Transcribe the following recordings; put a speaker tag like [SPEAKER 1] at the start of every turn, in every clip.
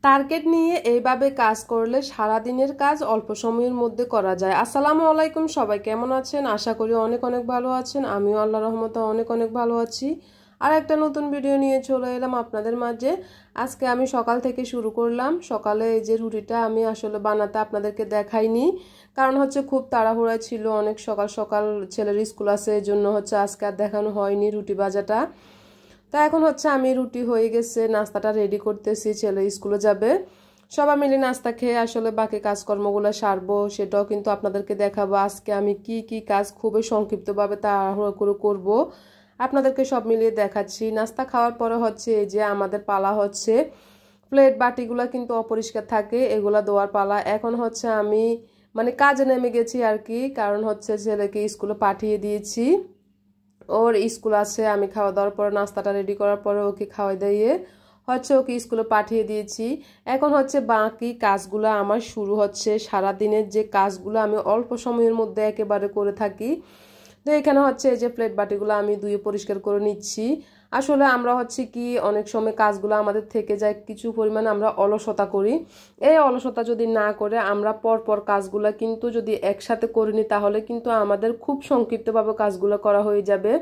[SPEAKER 1] Target নিয়ে এইভাবে কাজ করলে সারা দিনের কাজ অল্প সময়ের মধ্যে করা যায়। আসসালামু আলাইকুম, সবাই কেমন আছেন? আশা করি অনেক অনেক ভালো আছেন। আমিও আল্লাহর রহমতে অনেক অনেক ভালো আছি। আর একটা নতুন ভিডিও নিয়ে চলে এলাম আপনাদের মাঝে। আজকে আমি সকাল থেকে শুরু করলাম। সকালে এই যে রুটিটা আমি আসলে বানাতে আপনাদেরকে দেখাইনি, কারণ হচ্ছে খুব তাড়াহুড়া ছিল, অনেক সকাল সকাল ছেলের স্কুল আছে, এই জন্য হচ্ছে আজকে আর দেখানো হয়নি রুটি ভাজাটা। তা এখন হচ্ছে আমি রুটি হয়ে গেছে, নাস্তাটা রেডি করতেছি, ছেলে স্কুলে যাবে। সবাই মিলে নাস্তা খেয়ে আসলে বাকি কাজকর্মগুলো সারবো, সেটাও কিন্তু আপনাদেরকে দেখাবো। আজকে আমি কি কি কাজ খুবই সংক্ষিপ্তভাবে তাড়াহুড়ো করে করবো আপনাদেরকে সব মিলিয়ে দেখাচ্ছি। নাস্তা খাওয়ার পরে হচ্ছে এই যে আমাদের পালা হচ্ছে প্লেট বাটিগুলো কিন্তু অপরিষ্কার থাকে, এগুলা ধোয়ার পালা। এখন হচ্ছে আমি কাজে নেমে গেছি আর কি, কারণ হচ্ছে ছেলেকে স্কুলে পাঠিয়ে দিয়েছি, ওর স্কুল আছে। আমি খাওয়া দাওয়ার পরে নাস্তাটা রেডি করার পরে ওকে খাওয়াই দিয়ে হচ্ছে ওকে স্কুলে পাঠিয়ে দিয়েছি। এখন হচ্ছে বাকি কাজগুলো আমার শুরু হচ্ছে। সারাদিনের যে কাজগুলো আমি অল্প সময়ের মধ্যে একেবারে করে থাকি। তো এখানে হচ্ছে এই যে প্লেট বাটিগুলো আমি ধুয়ে পরিষ্কার করে নিচ্ছি। আসলে আমরা হচ্ছে কি অনেক সময় কাজগুলো আমাদের থেকে যায়, কিছু পরিমাণে আমরা অলসতা করি। এই অলসতা যদি না করে আমরা পরপর কাজগুলো কিন্তু যদি একসাথে করে নিই, তাহলে কিন্তু আমাদের খুব সংক্ষিপ্তভাবে কাজগুলো করা হয়ে যাবে।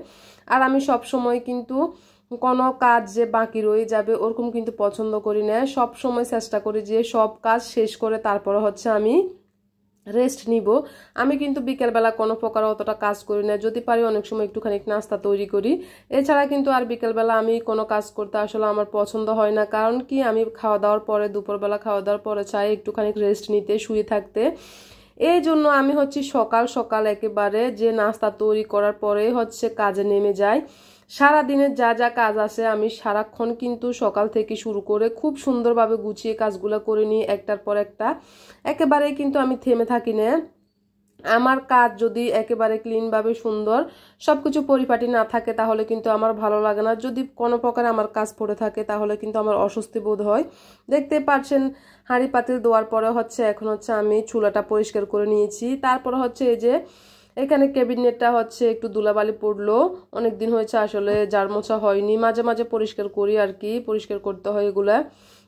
[SPEAKER 1] আর আমি সব সময় কিন্তু কোনো কাজ যে বাকি রয়ে যাবে ওরকম কিন্তু পছন্দ করি না। সব সময় চেষ্টা করি যে সব কাজ শেষ করে তারপরে হচ্ছে আমি রেস্ট নিব। আমি কিন্তু বিকেলবেলা কোনো প্রকার অতটা কাজ করি না, যদি পারি অনেক সময় একটুখানি নাস্তা তৈরি করি। এছাড়া কিন্তু আর বিকেলবেলা আমি কোনো কাজ করতে আসলে আমার পছন্দ হয় না, কারণ কি আমি খাওয়া দাওয়ার পরে, দুপুরবেলা খাওয়া দাওয়ার পরে চাই একটুখানি রেস্ট নিতে, শুয়ে থাকতে। এই জন্য আমি হচ্ছে সকাল সকাল একেবারে যে নাস্তা তৈরি করার পরে হচ্ছে কাজে নেমে যাই। সারা দিনের যা যা কাজ আছে আমি সারাক্ষণ কিন্তু সকাল থেকে শুরু করে খুব সুন্দরভাবে গুছিয়ে কাজগুলো করে নিই একটার পর একটা। একেবারে কিন্তু আমি থেমে থাকি না। আমার কাজ যদি একেবারে ক্লিনভাবে সুন্দর সবকিছু পরিপাটি না থাকে তাহলে কিন্তু আমার ভালো লাগে না। যদি কোনো প্রকার আমার কাজ পড়ে থাকে তাহলে কিন্তু আমার অস্বস্তি বোধ হয়। দেখতে পাচ্ছেন হাঁড়ি পাতিল ধোয়ার পরে হচ্ছে এখন হচ্ছে আমি চুলাটা পরিষ্কার করে নিয়েছি। তারপরে হচ্ছে এই যে এখানে ক্যাবিনেটটা হচ্ছে একটু ধুলাবালি পড়লো, অনেকদিন হয়েছে আসলে ঝাড় মোছা হয়নি, মাঝে মাঝে পরিষ্কার করি আর কি, পরিষ্কার করতে হয় এগুলা,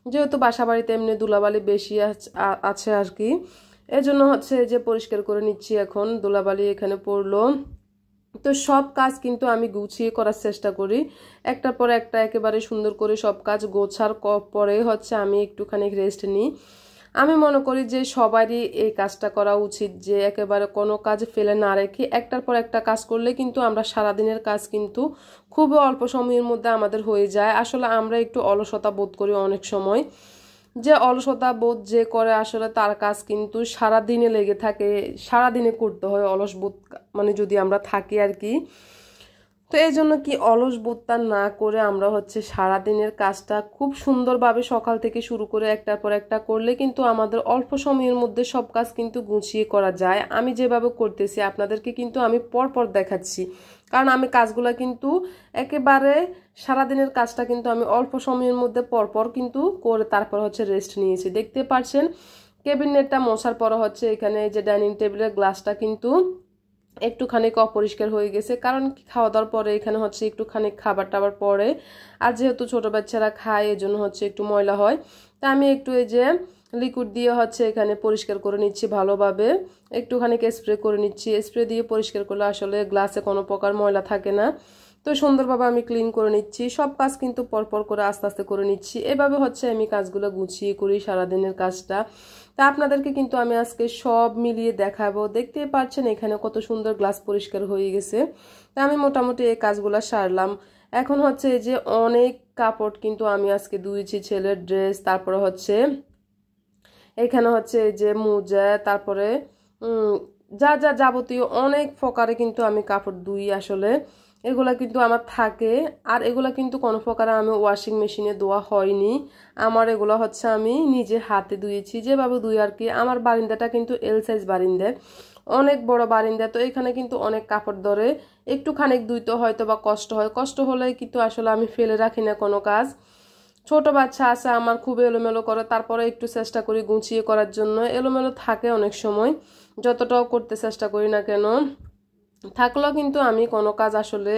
[SPEAKER 1] যেহেতু বাসা বাড়িতে এমনি ধুলাবালি বেশি আছে আর কি। এজন্য হচ্ছে যে পরিষ্কার করে নিচ্ছি। এখন ধুলাবালি এখানে পড়লো, তো সব কাজ কিন্তু আমি গুছিয়ে করার চেষ্টা করি, একটার পর একটা একেবারে সুন্দর করে সব কাজ গোছার পরে হচ্ছে আমি একটুখানি রেস্ট নিই। আমি মনে করি যে সবারই এই কাজটা করা উচিত, যে একেবারে কোনো কাজ ফেলে না রেখে একটার পর একটা কাজ করলে কিন্তু আমরা সারাদিনের কাজ কিন্তু খুবই অল্প সময়ের মধ্যে আমাদের হয়ে যায়। আসলে আমরা একটু অলসতা বোধ করি অনেক সময়, যে অলসতা বোধ যে করে আসলে তার কাজ কিন্তু সারাদিনে লেগে থাকে, সারাদিনে করতে হয় অলস বোধ যদি আমরা থাকি আর কি। তো এই জন্য কি অলস বোধটা না করে আমরা হচ্ছে সারাদিনের কাজটা খুব সুন্দরভাবে সকাল থেকে শুরু করে একটার পর একটা করলে কিন্তু আমাদের অল্প সময়ের মধ্যে সব কাজ কিন্তু গুছিয়ে করা যায়। আমি যেভাবে করতেছি আপনাদেরকে কিন্তু আমি পরপর দেখাচ্ছি, কারণ আমি কাজগুলো কিন্তু একেবারে সারাদিনের কাজটা কিন্তু আমি অল্প সময়ের মধ্যে পরপর কিন্তু করে তারপর হচ্ছে রেস্ট নিয়েছি। দেখতে পাচ্ছেন ক্যাবিনেটটা মোছার পর হচ্ছে এখানে যে ডাইনিং টেবিলের গ্লাসটা কিন্তু একটুখানি অপরিষ্কার হয়ে গেছে, কারণ খাওয়া দাওয়ার পরে এখানে হচ্ছে একটুখানি খাবার টাবার পরে, আর যেহেতু ছোট বাচ্চারা খায় এই জন্য হচ্ছে একটু ময়লা হয়। তা আমি একটু এই যে লিকুইড দিয়ে হচ্ছে এখানে পরিষ্কার করে নিচ্ছি ভালোভাবে, একটুখানি স্প্রে করে নিচ্ছি। স্প্রে দিয়ে পরিষ্কার করলে আসলে গ্লাসে কোনো প্রকার ময়লা থাকে না। তো সুন্দরভাবে আমি ক্লিন করে নিচ্ছি। সব কাজ কিন্তু পরপর করে আস্তে আস্তে করে নিচ্ছি। এভাবে হচ্ছে আমি কাজগুলো গুছিয়ে করি সারাদিনের কাজটা। তা আপনাদেরকে কিন্তু আমি আজকে সব মিলিয়ে দেখাবো। দেখতেই পাচ্ছেন এখানে কত সুন্দর গ্লাস পরিষ্কার হয়ে গেছে। তা আমি মোটামুটি এই কাজগুলো সারলাম। এখন হচ্ছে এই যে অনেক কাপড় কিন্তু আমি আজকে ধুয়েছি, ছেলের ড্রেস, তারপরে হচ্ছে এখানে হচ্ছে এই যে মোজা, তারপরে যা যা যাবতীয় অনেক প্রকারে কিন্তু আমি কাপড় ধুই। আসলে এগুলা কিন্তু আমার থাকে, আর এগুলা কিন্তু কোনো প্রকারে আমি ওয়াশিং মেশিনে ধোয়া হয়নি। আমার এগুলো হচ্ছে আমি নিজে হাতে ধুয়েছি, যেভাবে ধুই আর কি। আমার বারিন্দাটা কিন্তু এল সাইজ বারিন্দা, অনেক বড় বারিন্দা, তো এখানে কিন্তু অনেক কাপড় ধরে, একটুখানি ধুইতে হয়তো বা কষ্ট হয়। কষ্ট হলে কিন্তু আসলে আমি ফেলে রাখি না কোনো কাজ। ছোট বাচ্চা আছে আমার, খুব এলোমেলো করে, তারপরে একটু চেষ্টা করি গুছিয়ে করার জন্য। এলোমেলো থাকে অনেক সময়, যতটাও করতে চেষ্টা করি না কেন, থাকলেও কিন্তু আমি কোনো কাজ আসলে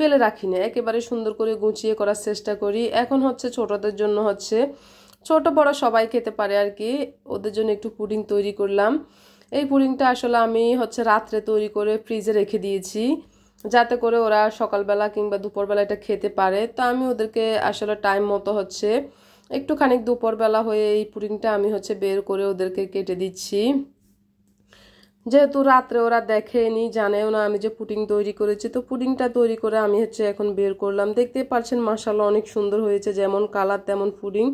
[SPEAKER 1] ফেলে রাখি না, একেবারে সুন্দর করে গুছিয়ে করার চেষ্টা করি। এখন হচ্ছে ছোটদের জন্য হচ্ছে ছোট বড় সবাই খেতে পারে আর কি। ওদের জন্য একটু পুডিং তৈরি করলাম। এই পুডিংটা আসলে আমি রাত্রে তৈরি করে ফ্রিজে রেখে দিয়েছি, যাতে করে ওরা সকালবেলা কিংবা দুপুরবেলা এটা খেতে পারে। তো আমি ওদেরকে আসলে টাইম মতো একটুখানি দুপুরবেলা হয়ে এই পুডিংটা আমি বের করে ওদেরকে কেটে দিচ্ছি। যেহেতু রাত্রে ওরা দেখেনি, জানেও না আমি যে পুডিং তৈরি করেছি, তো পুডিংটা তৈরি করে আমি এখন বের করলাম। দেখতে পাচ্ছেন মাশাআল্লাহ অনেক সুন্দর হয়েছে, যেমন কালার তেমন পুডিং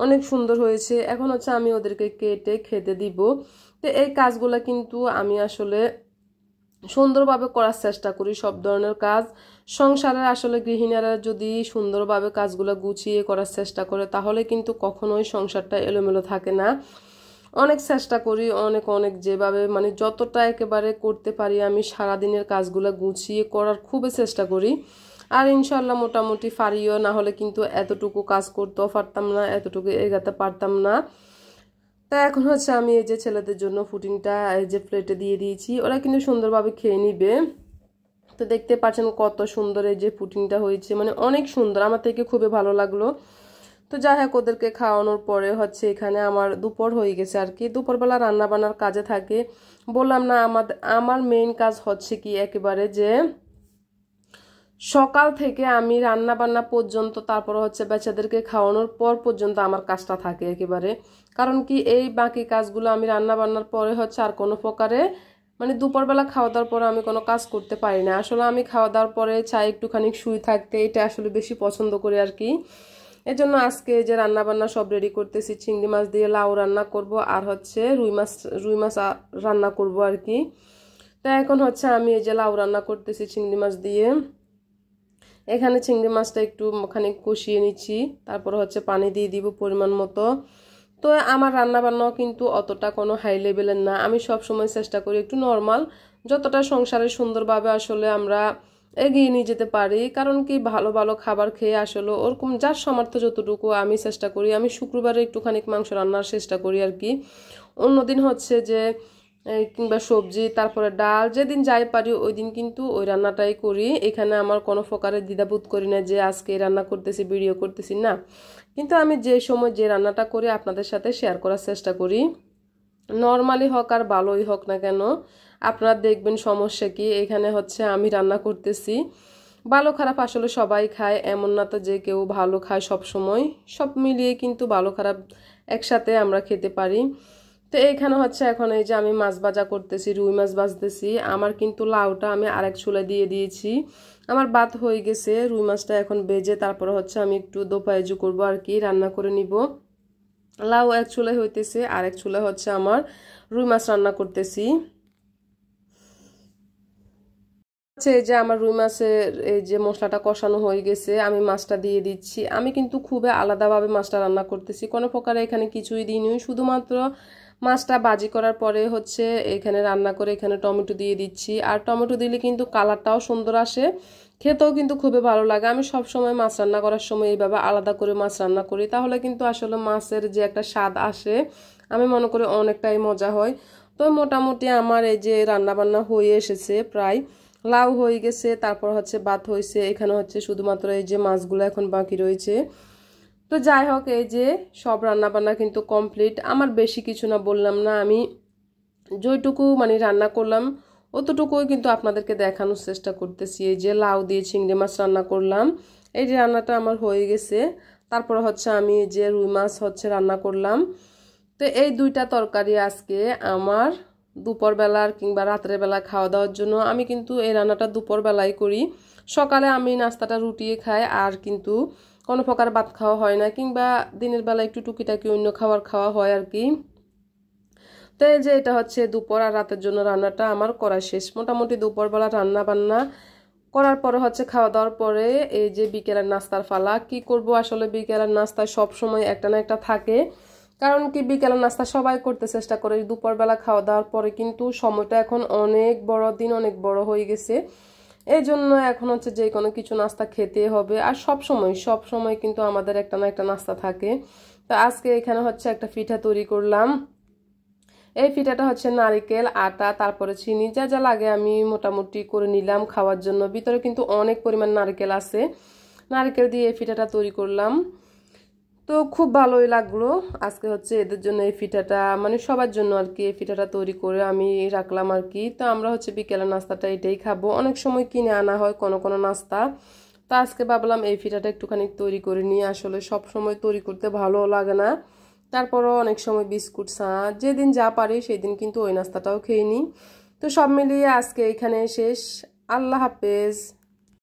[SPEAKER 1] অনেক সুন্দর হয়েছে। এখন আমি ওদেরকে কেটে খেতে দিব। তো এই কাজগুলো কিন্তু আমি আসলে সুন্দরভাবে করার চেষ্টা করি। সব ধরনের কাজ সংসারের গৃহিণীরা যদি সুন্দরভাবে কাজগুলো গুছিয়ে করার চেষ্টা করে, তাহলে কিন্তু কখনোই সংসারটা এলোমেলো থাকে না। অনেক চেষ্টা করি, অনেক অনেক যেভাবে যতটা একেবারে করতে পারি আমি সারাদিনের কাজগুলো গুছিয়ে করার খুবই চেষ্টা করি। আর ইনশাল্লাহ মোটামুটি পারিও, না হলে কিন্তু এতটুকু কাজ করতেও পারতাম না, এতটুকু এগাতে পারতাম না। তা এখন আমি এই যে ছেলেদের জন্য পুডিংটা এই যে প্লেটে দিয়ে দিয়েছি, ওরা কিন্তু সুন্দরভাবে খেয়ে নিবে। তো দেখতে পাচ্ছেন কত সুন্দর এই যে পুডিংটা হয়েছে, অনেক সুন্দর, আমার থেকে খুবই ভালো লাগলো। তো যাই হোক, ওদেরকে খাওয়ানোর পরে এখানে আমার দুপুর হয়ে গেছে আর কি। দুপুরবেলা রান্না বান্নার কাজে থাকে, বললাম না আমার মেইন কাজ কি একেবারে যে সকাল থেকে আমি রান্না বান্না পর্যন্ত, তারপর বাচ্চাদেরকে খাওয়ানোর পর পর্যন্ত আমার কাজটা থাকে একেবারে। কারণ কি এই বাকি কাজগুলো আমি রান্না বান্নার পরে আর কোনো প্রকারে দুপুরবেলা খাওয়া দাওয়ার পরে আমি কোনো কাজ করতে পারি না। আসলে আমি খাওয়া দাওয়ার পরে চাই একটুখানি শুয়ে থাকতে, এটা আসলে বেশি পছন্দ করি আর কি। এজন্য আজকে যে রান্না বান্না সব রেডি করতেছি, চিংড়ি মাছ দিয়ে লাউ রান্না করব, আর রুই মাছ রান্না করব আর কি। তো এখন আমি এই যে লাউ রান্না করতেছি চিংড়ি মাছ দিয়ে। এখানে চিংড়ি মাছটা একটু খানিক কষিয়ে নিচ্ছি, তারপর পানি দিয়ে দিব পরিমাণ মতো। তো আমার রান্না বান্নাও কিন্তু অতটা কোনো হাই লেভেলের না, আমি সব সময় চেষ্টা করি একটু নর্মাল, যতটা সংসারে সুন্দরভাবে আমরা এগিয়ে নিয়ে যেতে পারি। কারণ কি ভালো ভালো খাবার খেয়ে ওরকম যার সামর্থ্য যতটুকু আমি চেষ্টা করি। আমি শুক্রবারে একটুখানি মাংস রান্নার চেষ্টা করি আর কি। অন্যদিন যে কিংবা সবজি, তারপরে ডাল, যেদিন যাই পারি ওই দিন কিন্তু ওই রান্নাটাই করি। এখানে আমার কোনো প্রকারের দ্বিধাবোধ করি না যে আজকে রান্না করতেছি, ভিডিও করতেছি না। কিন্তু আমি যে সময় যে রান্নাটা করি আপনাদের সাথে শেয়ার করার চেষ্টা করি, নর্মালি হোক আর ভালোই হোক না কেন, আপনারা দেখবেন সমস্যা কি। এখানে আমি রান্না করতেছি, ভালো খারাপ আসলে সবাই খায়, এমন না তো যে কেউ ভালো খায় সব সময়। সব মিলিয়ে কিন্তু ভালো খারাপ একসাথে আমরা খেতে পারি। তো এইখানে এখন এই যে আমি মাছ ভাজা করতেছি, রুই মাছ ভাজতেছি। আমার কিন্তু লাউটা আমি আরেক চুলায় দিয়ে দিয়েছি, আমার ভাত হয়ে গেছে। রুই মাছটা এখন ভেজে তারপরে আমি একটু দোপাইজু করবো আর কি, রান্না করে নিব। লাউ এক চুলায় হইতেছে, আর এক চুলায় আমার রুই মাছ রান্না করতেছি। এই যে আমার রুই মাছের এই যে মশলাটা কষানো হয়ে গেছে, আমি মাছটা দিয়ে দিচ্ছি। আমি কিন্তু খুবই আলাদাভাবে মাছটা রান্না করতেছি, কোনো প্রকারে এখানে কিছুই দিইনি, শুধুমাত্র মাছটা ভাজি করার পরে এখানে রান্না করে এখানে টমেটো দিয়ে দিচ্ছি। আর টমেটো দিলে কিন্তু কালারটাও সুন্দর আসে, খেতেও কিন্তু খুবই ভালো লাগে। আমি সব সময় মাছ রান্না করার সময় এইভাবে আলাদা করে মাছ রান্না করি, তাহলে কিন্তু আসলে মাছের যে একটা স্বাদ আসে আমি মনে করি অনেকটাই মজা হয়। তো মোটামুটি আমার এই যে রান্না বান্না হয়ে এসেছে, প্রায় লাউ হয়ে গেছে, তারপর ভাত হয়েছে। এখানে শুধুমাত্র এই যে মাছগুলো এখন বাকি রয়েছে। তো যাই হোক, এই যে সব রান্না বান্না কিন্তু কমপ্লিট। আমার বেশি কিছু না, বললাম না, আমি যেটুকু রান্না করলাম অতটুকুই কিন্তু আপনাদেরকে দেখানোর চেষ্টা করতেছি। এই যে লাউ দিয়ে চিংড়ি মাছ রান্না করলাম, এই যে রান্নাটা আমার হয়ে গেছে। তারপর আমি যে রুই মাছ রান্না করলাম। তো এই দুইটা তরকারি আজকে আমার দুপুরবেলার কিংবা রাতের বেলা খাওয়া দাওয়ার জন্য। আমি কিন্তু এই রান্নাটা দুপুরবেলায় করি, সকালে আমি নাস্তাটা রুটিয়ে খাই, আর কিন্তু কোনো প্রকার ভাত খাওয়া হয় না, কিংবা দিনের বেলা একটু টুকিটাকি অন্য খাওয়া হয় আর কি। তো এই যে এটা দুপুর আর রাতের জন্য রান্নাটা আমার করা শেষ। মোটামুটি দুপুরবেলা রান্না বান্না করার পরে খাওয়া দাওয়ার পরে এই যে বিকেলের নাস্তার ফালা। কি করব আসলে বিকেলের নাস্তা সব সময় একটা না একটা থাকে, কারণ কি বিকেলের নাস্তা সবাই করতে চেষ্টা করে। দুপুরবেলা খাওয়া দাওয়ার পরে কিন্তু সময়টা এখন অনেক বড়, দিন অনেক বড় হয়ে গেছে, এই জন্য এখন যে কোনো কিছু নাস্তা খেতে হবে। আর সব সময় কিন্তু আমাদের একটা না একটা নাস্তা থাকে। তো আজকে এখানে একটা পিঠা তৈরি করলাম। এই পিঠাটা নারকেল, আটা, তারপরে চিনি, যা যা লাগে আমি মোটামুটি করে নিলাম খাওয়ার জন্য। ভিতরে কিন্তু অনেক পরিমাণ নারকেল আছে, নারকেল দিয়ে এই পিঠাটা তৈরি করলাম। তো খুব ভালোই লাগলো। আজকে হচ্ছে এদের জন্য এই পিঠাটা মানে সবার জন্য আর কি এই পিঠাটা তৈরি করে আমি রাখলাম আর কি। তো আমরা হচ্ছে বিকেলের নাস্তাটা এটাই খাবো। অনেক সময় কিনে আনা হয় কোনো কোনো নাস্তা, তো আজকে ভাবলাম এই পিঠাটা একটুখানি তৈরি করে নিয়ে, আসলে সব সময় তৈরি করতে ভালো লাগে না, তারপরও অনেক সময় বিস্কুট চা যেদিন যা পারি সেই দিন কিন্তু ওই নাস্তাটাও খেয়ে নিই। তো সব মিলিয়ে আজকে এখানে শেষ। আল্লাহ হাফেজ।